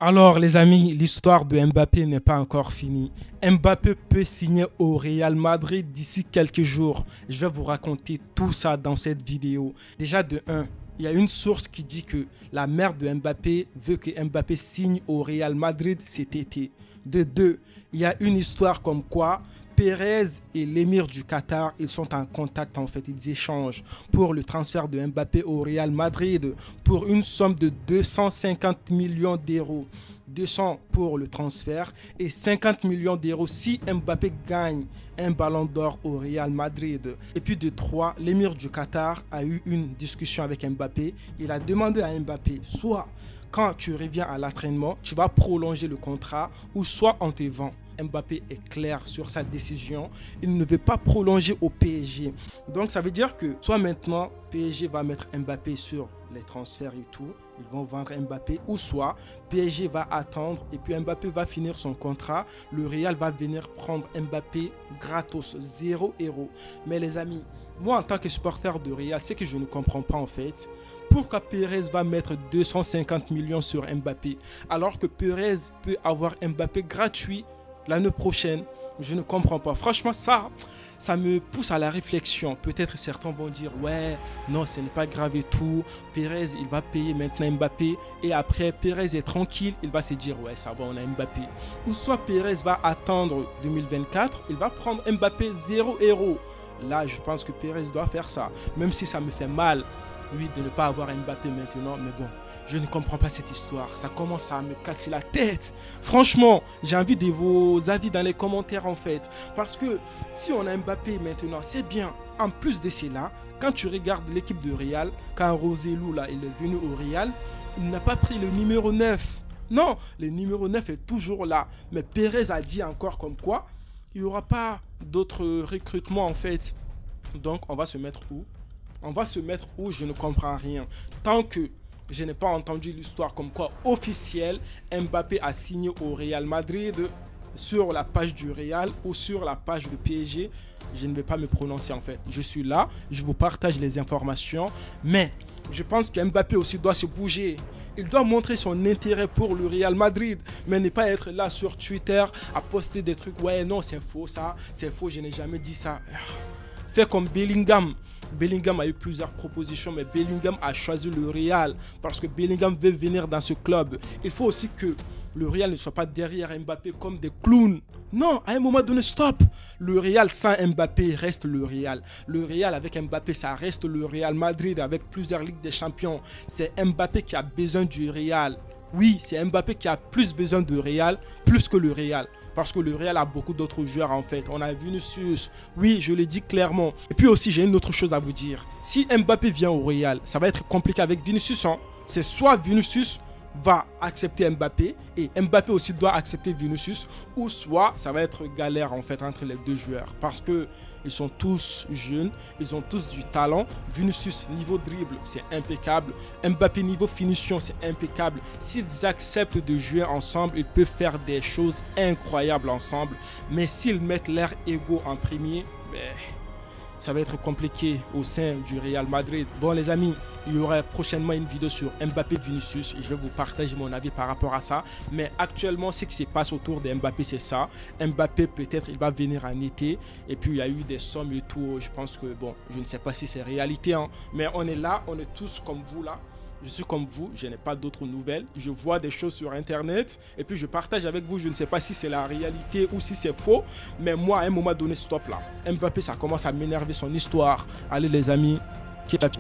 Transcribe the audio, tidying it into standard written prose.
Alors les amis, l'histoire de Mbappé n'est pas encore finie. Mbappé peut signer au Real Madrid d'ici quelques jours. Je vais vous raconter tout ça dans cette vidéo. Déjà de un, il y a une source qui dit que la mère de Mbappé veut que Mbappé signe au Real Madrid cet été. De deux, il y a une histoire comme quoi Pérez et l'émir du Qatar, ils sont en contact en fait, ils échangent pour le transfert de Mbappé au Real Madrid pour une somme de 250 millions d'euros. 200 pour le transfert et 50 millions d'euros si Mbappé gagne un ballon d'or au Real Madrid. Et puis de trois, l'émir du Qatar a eu une discussion avec Mbappé. Il a demandé à Mbappé soit quand tu reviens à l'entraînement, tu vas prolonger le contrat ou soit on te vend. Mbappé est clair sur sa décision. Il ne veut pas prolonger au PSG. Donc ça veut dire que soit maintenant PSG va mettre Mbappé sur les transferts et tout, ils vont vendre Mbappé, ou soit PSG va attendre et puis Mbappé va finir son contrat, le Real va venir prendre Mbappé gratos, 0 €. Mais les amis, moi en tant que supporter de Real, c'est que je ne comprends pas en fait. Pourquoi Pérez va mettre 250 millions sur Mbappé alors que Pérez peut avoir Mbappé gratuit l'année prochaine? Je ne comprends pas. Franchement, ça me pousse à la réflexion. Peut-être certains vont dire, ouais, non, ce n'est pas grave et tout. Pérez, il va payer maintenant Mbappé. Et après, Pérez est tranquille. Il va se dire, ouais, ça va, on a Mbappé. Ou soit Pérez va attendre 2024. Il va prendre Mbappé 0 €. Là, je pense que Pérez doit faire ça. Même si ça me fait mal, oui, de ne pas avoir Mbappé maintenant. Mais bon, je ne comprends pas cette histoire. Ça commence à me casser la tête. Franchement, j'ai envie de vos avis dans les commentaires en fait. Parce que si on a Mbappé maintenant, c'est bien. En plus de cela, quand tu regardes l'équipe de Real, quand Roselu là, il est venu au Real, il n'a pas pris le numéro 9. Non, le numéro 9 est toujours là. Mais Pérez a dit encore comme quoi, il n'y aura pas d'autres recrutements en fait. Donc on va se mettre où? On va se mettre où? Je ne comprends rien. Tant que je n'ai pas entendu l'histoire comme quoi officielle, Mbappé a signé au Real Madrid sur la page du Real ou sur la page de PSG. Je ne vais pas me prononcer en fait. Je suis là, je vous partage les informations, mais je pense que Mbappé aussi doit se bouger. Il doit montrer son intérêt pour le Real Madrid, mais ne pas être là sur Twitter à poster des trucs. Ouais, non, c'est faux ça, c'est faux, je n'ai jamais dit ça. Fais comme Bellingham. Bellingham a eu plusieurs propositions, mais Bellingham a choisi le Real parce que Bellingham veut venir dans ce club. Il faut aussi que le Real ne soit pas derrière Mbappé comme des clowns. Non, à un moment donné, stop. Le Real sans Mbappé reste le Real. Le Real avec Mbappé, ça reste le Real Madrid avec plusieurs Ligues des Champions. C'est Mbappé qui a besoin du Real. Oui, c'est Mbappé qui a plus besoin du Real, plus que le Real. Parce que le Real a beaucoup d'autres joueurs en fait. On a Vinicius, oui, je l'ai dit clairement. Et puis aussi, j'ai une autre chose à vous dire. Si Mbappé vient au Real, ça va être compliqué avec Vinicius. Hein. C'est soit Vinicius va accepter Mbappé et Mbappé aussi doit accepter Vinicius, ou soit ça va être galère en fait entre les deux joueurs. Parce que ils sont tous jeunes, ils ont tous du talent. Vinicius niveau dribble, c'est impeccable. Mbappé niveau finition, c'est impeccable. S'ils acceptent de jouer ensemble, ils peuvent faire des choses incroyables ensemble. Mais s'ils mettent leur ego en premier, ça va être compliqué au sein du Real Madrid. Bon les amis, il y aura prochainement une vidéo sur Mbappé Vinicius. Je vais vous partager mon avis par rapport à ça. Mais actuellement, ce qui se passe autour de Mbappé, c'est ça. Mbappé, peut-être, il va venir en été. Et puis, il y a eu des sommes et tout. Je pense que, bon, je ne sais pas si c'est réalité. Hein, mais on est là, on est tous comme vous là. Je suis comme vous, je n'ai pas d'autres nouvelles. Je vois des choses sur Internet et puis je partage avec vous. Je ne sais pas si c'est la réalité ou si c'est faux. Mais moi, à un moment donné, stop là. Mbappé, ça commence à m'énerver son histoire. Allez les amis, qui est là tout.